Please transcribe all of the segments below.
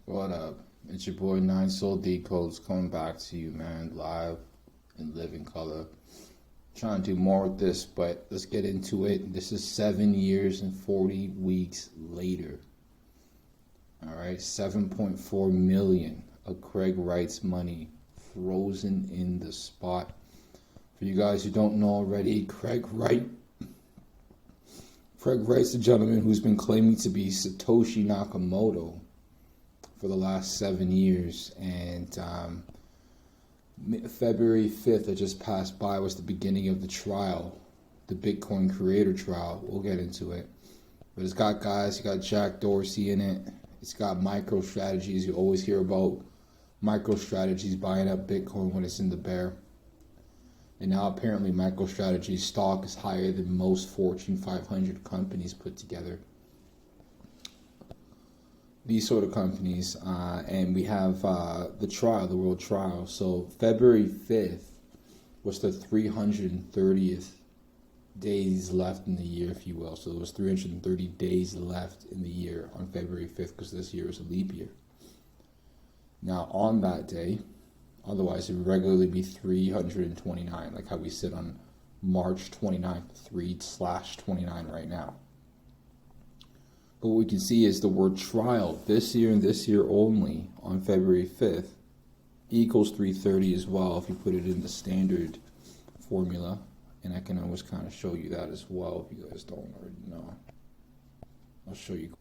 What up? It's your boy Nine Soul Decodes coming back to you, man, live and live in color. Trying to do more with this, but let's get into it. This is 7 years and 40 weeks later. All right, 7.4 million of Craig Wright's money frozen in the spot. For you guys who don't know already, Craig Wright's the gentleman who's been claiming to be Satoshi Nakamoto for the last 7 years, and February 5th that just passed by was the beginning of the trial, the Bitcoin creator trial. We'll get into it, but it's got guys, you got Jack Dorsey in it. It's got MicroStrategies. You always hear about MicroStrategies buying up Bitcoin when it's in the bear, and now apparently MicroStrategies stock is higher than most Fortune 500 companies put together. These sort of companies, and we have the trial, the world trial. So February 5th was the 330th days left in the year, if you will. So there was 330 days left in the year on February 5th, because this year is a leap year. Now on that day, otherwise it would regularly be 329, like how we sit on March 29th, 3/29 right now. But what we can see is the word trial this year and this year only on February 5th equals 330 as well if you put it in the standard formula. And I can always kind of show you that as well if you guys don't already know. I'll show you.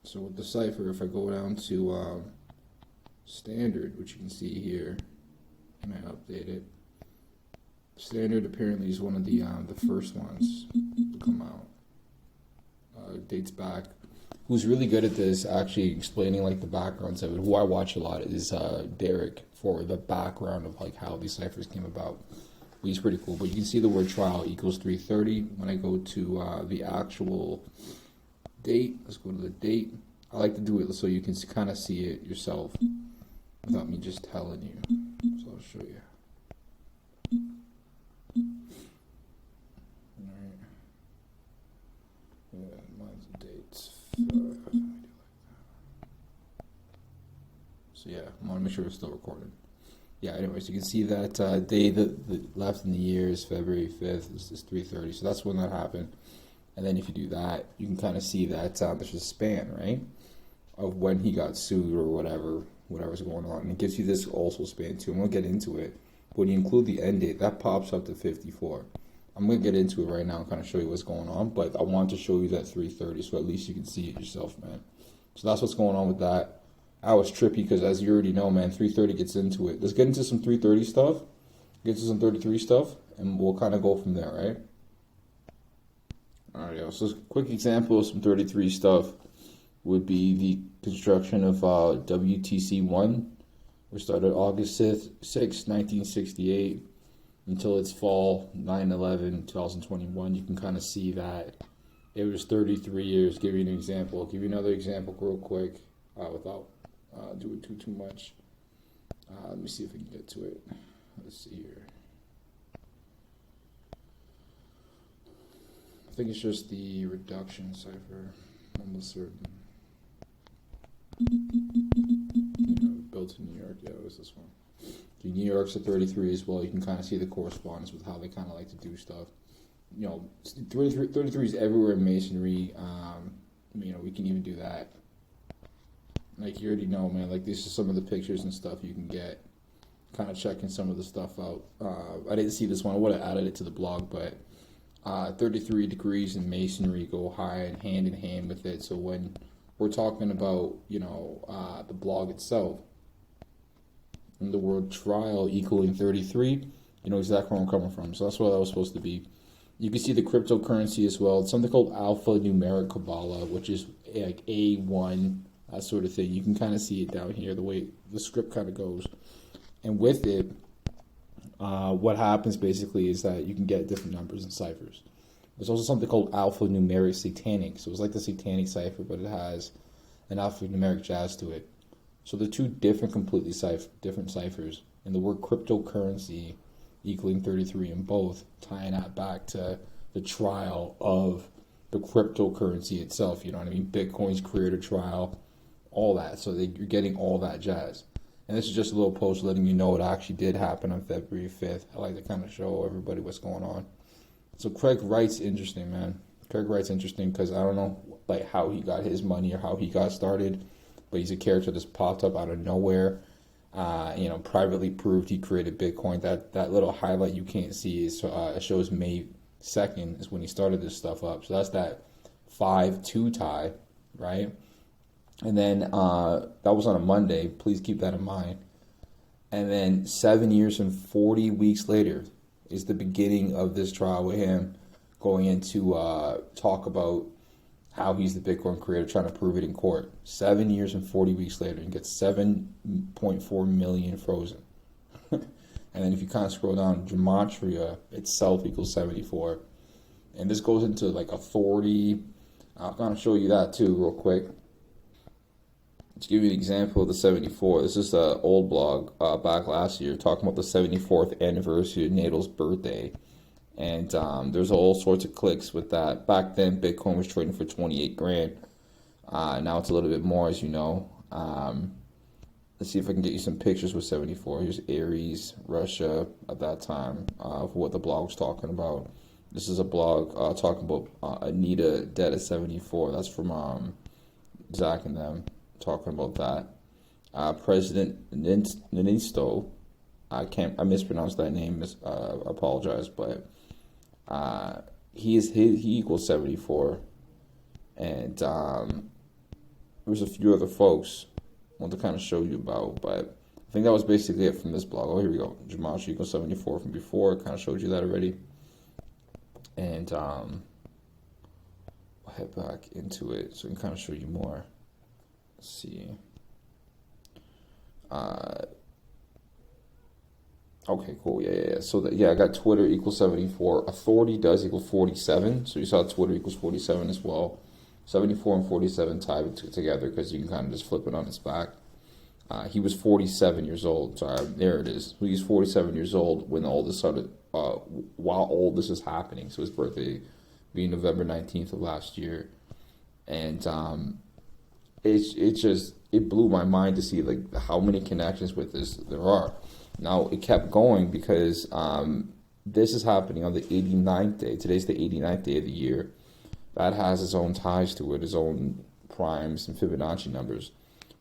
So with the cipher, if I go down to standard, which you can see here, and I update it, standard apparently is one of the first ones to come out. Dates back. Who's really good at this, actually explaining like the backgrounds of it, who I watch a lot, is Derek, for the background of like how these ciphers came about. He's pretty cool. But you can see the word trial equals 330. When I go to the actual date, let's go to the date. I like to do it so you can kind of see it yourself without me just telling you. So I'll show you. So yeah, I want to make sure it's still recording. Yeah, anyways, you can see that day that left in the year is February 5th. This is 3:30, so that's when that happened. And then if you do that, you can kind of see that there's a span, right, of when he got sued or whatever's going on. And it gives you this also span too, and we'll get into it. When you include the end date, that pops up to 54. I'm going to get into it right now and kind of show you what's going on, but I want to show you that 330 so at least you can see it yourself, man. So that's what's going on with that. I was trippy because, as you already know, man, 330 gets into it. Let's get into some 330 stuff, get to some 33 stuff, and we'll kind of go from there, right? All right, yo. So a quick example of some 33 stuff would be the construction of WTC-1, which started August 6, 1968, until its fall, 9/11, 2021. You can kind of see that it was 33 years. Give you an example. Give you another example real quick without doing too much. Let me see if I can get to it. Let's see here. I think it's just the reduction cipher. I'm almost certain. Built in New York. Yeah, it was this one. New York's at 33 as well. You can kind of see the correspondence with how they kind of like to do stuff. 33 is everywhere in masonry. We can even do that. Like you already know, man. Like these are some of the pictures and stuff you can get. Kind of checking some of the stuff out. I didn't see this one. I would have added it to the blog, but 33 degrees in masonry go hand in hand with it. So when we're talking about, the blog itself, and the word trial equaling 33, you know exactly where I'm coming from. So that's what that was supposed to be. You can see the cryptocurrency as well. It's something called alphanumeric Kabbalah, which is like A1, that sort of thing. You can kind of see it down here, the way the script kind of goes. And with it, what happens basically is that you can get different numbers and ciphers. There's also something called alphanumeric satanic. So it's like the satanic cipher, but it has an alphanumeric jazz to it. So they're two completely different ciphers. And the word cryptocurrency equaling 33 in both, tying that back to the trial of the cryptocurrency itself. You know what I mean? Bitcoin's creator trial, all that. So you're getting all that jazz. And this is just a little post letting you know it actually did happen on February 5th. I like to kind of show everybody what's going on. So Craig Wright's interesting, man. Craig Wright's interesting because I don't know like how he got his money or how he got started, but he's a character that's popped up out of nowhere. Privately proved he created Bitcoin. That little highlight you can't see is it shows May 2nd is when he started this stuff up. So that's that 5-2 tie, right? And then that was on a Monday. Please keep that in mind. And then 7 years and 40 weeks later is the beginning of this trial with him going into talk about how he's the Bitcoin creator, trying to prove it in court. 7 years and 40 weeks later, and gets 7.4 million frozen. And then if you kind of scroll down, gematria itself equals 74. And this goes into like authority. I'll kind of show you that too real quick. To give you an example of the 74, this is an old blog back last year talking about the 74th anniversary of Natal's birthday. And there's all sorts of clicks with that. Back then, Bitcoin was trading for 28 grand. Now it's a little bit more, as you know. Let's see if I can get you some pictures with 74. Here's Aries, Russia at that time, for what the blog was talking about. This is a blog talking about Anita dead at 74. That's from Zach and them talking about that. President Ninisto, I mispronounced that name. I apologize, but he equals 74, and there's a few other folks I want to kind of show you about, but I think that was basically it from this blog. Oh, here we go. Gematria equals 74 from before. I kind of showed you that already, and I'll head back into it so I can kind of show you more. Let's see. Okay, cool. Yeah. So I got Twitter equals 74. Authority does equal 47. So you saw Twitter equals 47 as well. 74 and 47 tied together because you can kind of just flip it on its back. He was 47 years old. Sorry, there it is. He was 47 years old when all this started. While all this is happening, so his birthday being November 19th of last year, and it blew my mind to see like how many connections with this there are. Now, it kept going because this is happening on the 89th day. Today's the 89th day of the year. That has its own ties to it, its own primes and Fibonacci numbers.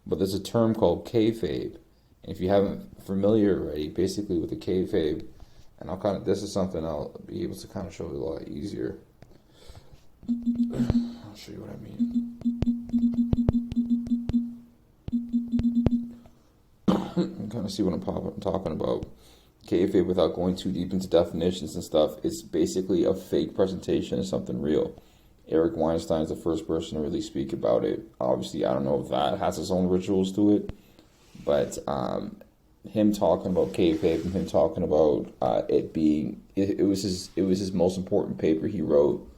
But there's a term called kayfabe. And if you haven't familiar already, basically with the kayfabe, and this is something I'll be able to kind of show you a lot easier. I'll show you what I mean. Kind of see what I'm talking about. Kayfabe, without going too deep into definitions and stuff, it's basically a fake presentation of something real. Eric Weinstein's the first person to really speak about it. Obviously, I don't know if that has its own rituals to it, but him talking about kayfabe and him talking about it was his most important paper he wrote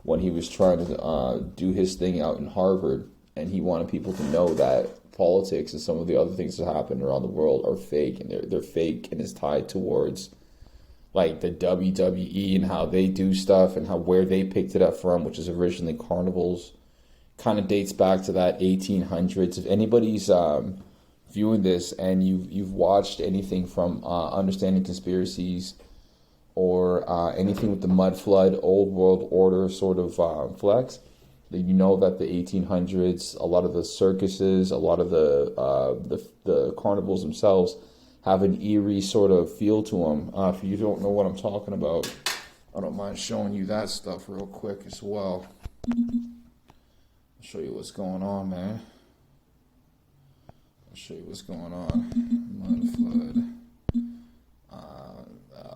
when he was trying to do his thing out in Harvard, and he wanted people to know that politics and some of the other things that happen around the world are fake, and they're fake, and it's tied towards like the WWE and how they do stuff and where they picked it up from, which is originally carnivals. Kind of dates back to that 1800s. If anybody's viewing this and you've watched anything from Understanding Conspiracies or anything with the mud flood, old world order sort of flex, then you know that the 1800s, a lot of the circuses, a lot of the carnivals themselves have an eerie sort of feel to them. If you don't know what I'm talking about, I don't mind showing you that stuff real quick as well. I'll show you what's going on, man. I'll show you what's going on. Mud flood.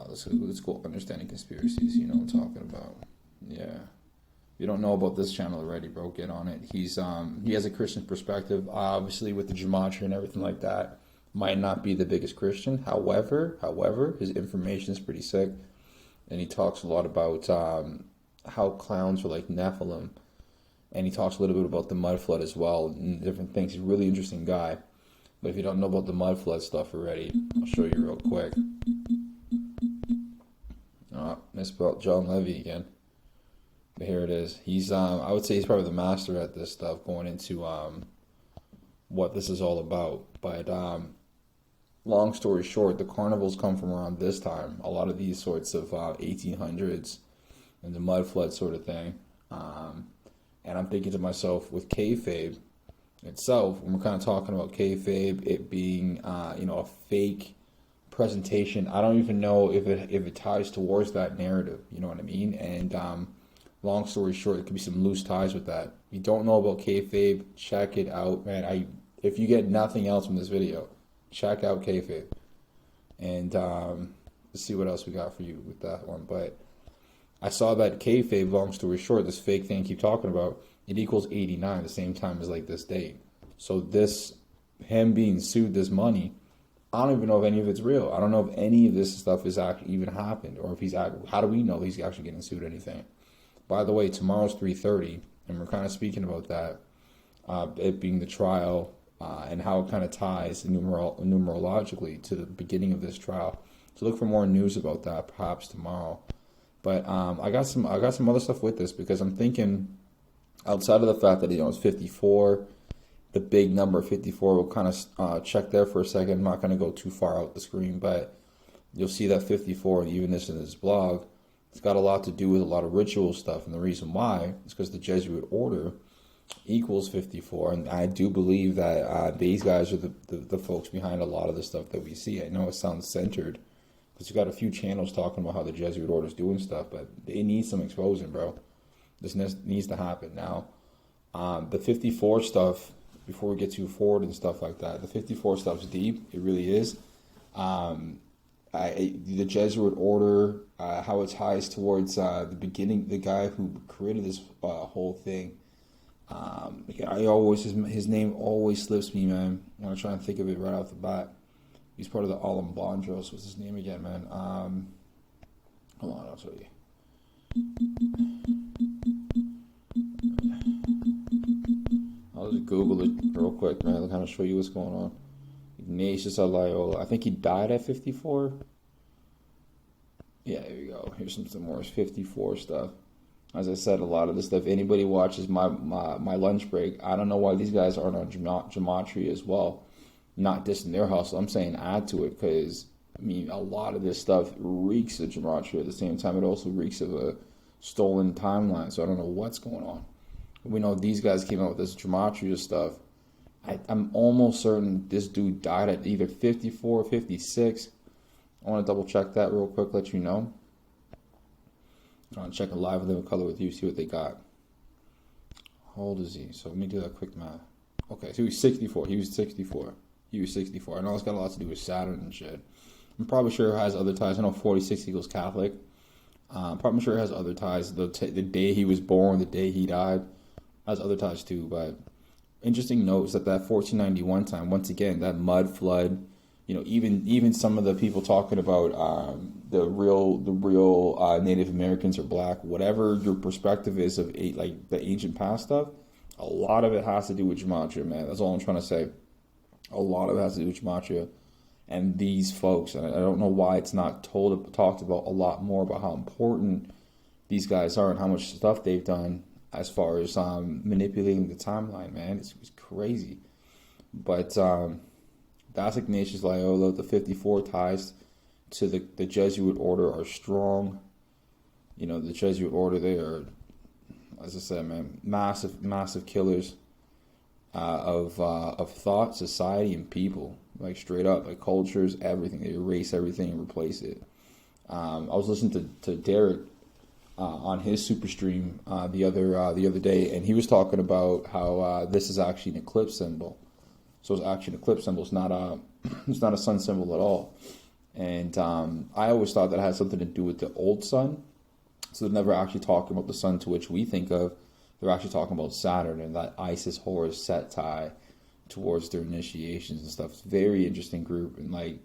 Let's go Understanding Conspiracies. You know what I'm talking about. Yeah. If you don't know about this channel already, bro, get on it. He has a Christian perspective, obviously, with the gematria and everything like that. Might not be the biggest Christian. However, his information is pretty sick. And he talks a lot about how clowns are like Nephilim. And he talks a little bit about the mud flood as well and different things. He's a really interesting guy. But if you don't know about the mud flood stuff already, I'll show you real quick. Misspelled John Levy again. But here it is. He's I would say he's probably the master at this stuff, going into what this is all about. But long story short, the carnivals come from around this time. A lot of these sorts of 1800s and the mud flood sort of thing. And I'm thinking to myself, with kayfabe itself, when we're kind of talking about kayfabe, it being a fake presentation, I don't even know if it ties towards that narrative. You know what I mean? And long story short, there could be some loose ties with that. If you don't know about kayfabe, check it out, man. If you get nothing else from this video, check out kayfabe, and let's see what else we got for you with that one. But I saw that kayfabe, long story short, this fake thing I keep talking about, it equals 89, the same time as like this date. So him being sued, this money, I don't even know if any of it's real. I don't know if any of this stuff is actually even happened, or if how do we know he's actually getting sued or anything? By the way, tomorrow's 3:30, and we're kind of speaking about that, it being the trial, and how it kind of ties numerologically to the beginning of this trial. So look for more news about that perhaps tomorrow. But I got some other stuff with this, because I'm thinking, outside of the fact that it's 54, the big number 54, we'll kind of check there for a second. I'm not going to go too far out the screen, but you'll see that 54 and even this in this blog. It's got a lot to do with a lot of ritual stuff, and the reason why is because the Jesuit order equals 54, and I do believe that these guys are the folks behind a lot of the stuff that we see. I know it sounds centered, because you've got a few channels talking about how the Jesuit order is doing stuff, but it needs some exposing, bro. This needs to happen now. The 54 stuff, before we get too forward and stuff like that, the 54 stuff's deep. It really is. The Jesuit order, how it ties towards the beginning, the guy who created this whole thing. His name always slips me, man. I'm gonna try and think of it right off the bat. He's part of the Alambandros. What's his name again, man? Hold on, I'll tell you. I'll just Google it real quick, man. I'll kind of show you what's going on. Ignatius of Loyola. I think he died at 54. Yeah, there you go. Here's some more 54 stuff. As I said, a lot of this stuff, anybody watches my lunch break, I don't know why these guys aren't on gematria as well. Not dissing their hustle. I'm saying add to it, because, a lot of this stuff reeks of gematria. At the same time, it also reeks of a stolen timeline. So I don't know what's going on. We know these guys came out with this gematria stuff. I'm almost certain this dude died at either 54 or 56. I want to double check that real quick, let you know. I'm going to check a live living color with you, see what they got. How old is he? So let me do that quick math. Okay, so he's 64. He was 64. I know it's got a lot to do with Saturn and shit. I'm probably sure it has other ties. I know 46 equals Catholic. Probably sure it has other ties. The day he was born, the day he died, has other ties too. But interesting notes that 1491 time, once again, that mud flood. Even some of the people talking about the real Native Americans are black. Whatever your perspective is of like the ancient past stuff, a lot of it has to do with gematria, man. That's all I'm trying to say. A lot of it has to do with gematria, and these folks. And I don't know why it's not talked about a lot more about how important these guys are and how much stuff they've done as far as manipulating the timeline, man. It's crazy, but. That's Ignatius Loyola. The 54 ties to the Jesuit order are strong. The Jesuit order, they are, as I said, man, massive killers of thought, society, and people. Like straight up, like cultures, everything. They erase everything and replace it. I was listening to Derek on his super stream the other day, and he was talking about how this is actually an eclipse symbol. So it's actually an eclipse symbol. It's not a sun symbol at all. And I always thought that had something to do with the old sun. So they're never actually talking about the sun to which we think of. They're actually talking about Saturn and that Isis Horus Set tie towards their initiations and stuff. It's a very interesting group, and like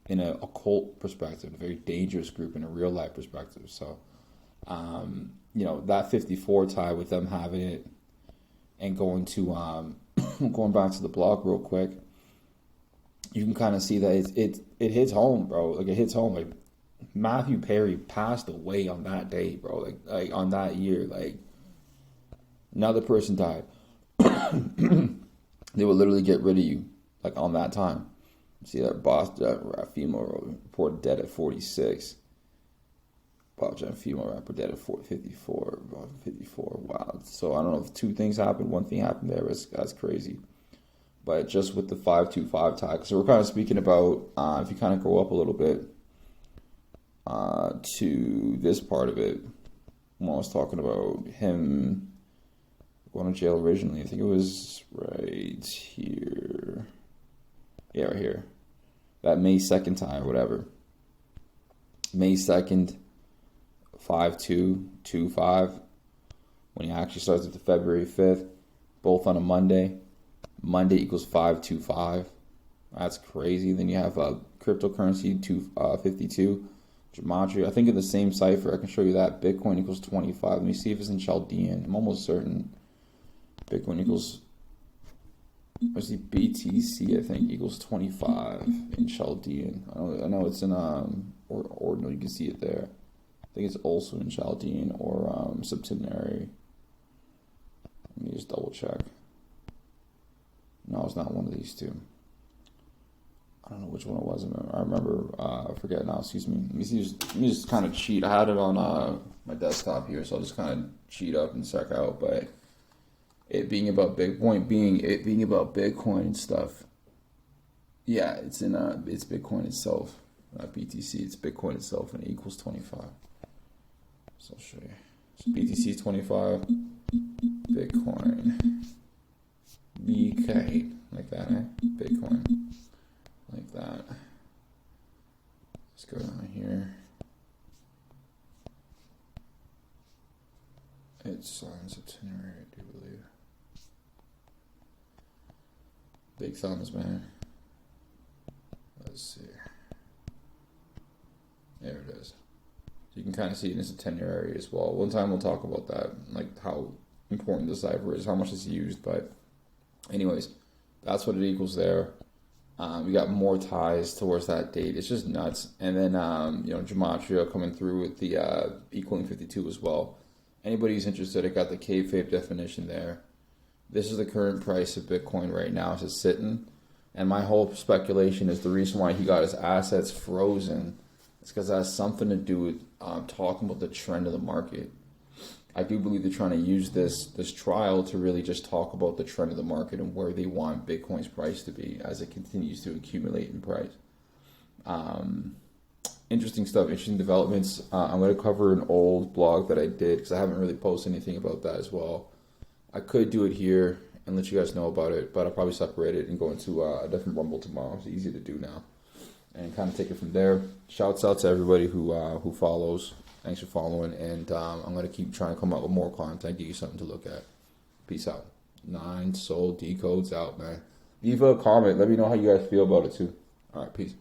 in an occult perspective, a very dangerous group in a real life perspective. So, that 54 tie with them having it and going to going back to the blog real quick, you can kind of see that it hits home, bro. Like it hits home. Like Matthew Perry passed away on that day, bro. Like on that year, like another person died. They would literally get rid of you like on that time. See that female reported dead at 46. Female rapper dead at 54. 54. Wow. So I don't know if two things happened. One thing happened there. That's crazy. But just with the 525 tag, so we're kind of speaking about if you kind of go up a little bit to this part of it. When I was talking about him going to jail originally, I think it was right here. Yeah, right here. That May 2nd tie or whatever. May 2nd, 5225. When he actually starts at the February 5th, both on a Monday. Monday equals 525. That's crazy. Then you have cryptocurrency 252. Gematria. I think in the same cipher, I can show you that. Bitcoin equals 25. Let me see if it's in Chaldean. I'm almost certain. Bitcoin equals, let's see, BTC, I think, equals 25 in Chaldean. I know it's in ordinal. You can see it there. I think it's also in Chaldean or septenary. Let me just double check. No, it's not one of these two. I don't know which one it was. I remember. I forget now. Excuse me. Let me just kind of cheat. I had it on my desktop here, so I'll just kind of cheat up and check out. But it being about Bitcoin, being about Bitcoin and stuff. Yeah, it's in it's Bitcoin itself, not BTC. It's Bitcoin itself, and it equals 25. So I'll show you. So BTC is 25. Bitcoin. BK, like that, eh? Bitcoin, like that. Let's go down here. It's on September, I do believe. Big thumbs, man. Let's see. There it is. So you can kind of see it in its itinerary as well. One time we'll talk about that, like how important the cipher is, how much it's used, but anyways, that's what it equals there. We got more ties towards that date. It's just nuts. And then, Gematria coming through with the equaling 52 as well. Anybody who's interested, I got the kayfabe definition there. This is the current price of Bitcoin right now. It's just sitting. And my whole speculation is the reason why he got his assets frozen is because it has something to do with talking about the trend of the market. I do believe they're trying to use this trial to really just talk about the trend of the market and where they want Bitcoin's price to be as it continues to accumulate in price. Interesting stuff, interesting developments. I'm going to cover an old blog that I did because I haven't really posted anything about that as well. I could do it here and let you guys know about it, but I'll probably separate it and go into a different Rumble tomorrow. It's easy to do now. And kind of take it from there. Shouts out to everybody who follows. Thanks for following, and I'm going to keep trying to come up with more content, give you something to look at. Peace out. 9 Soul Decodes out, man. Leave a comment. Let me know how you guys feel about it, too. All right, peace.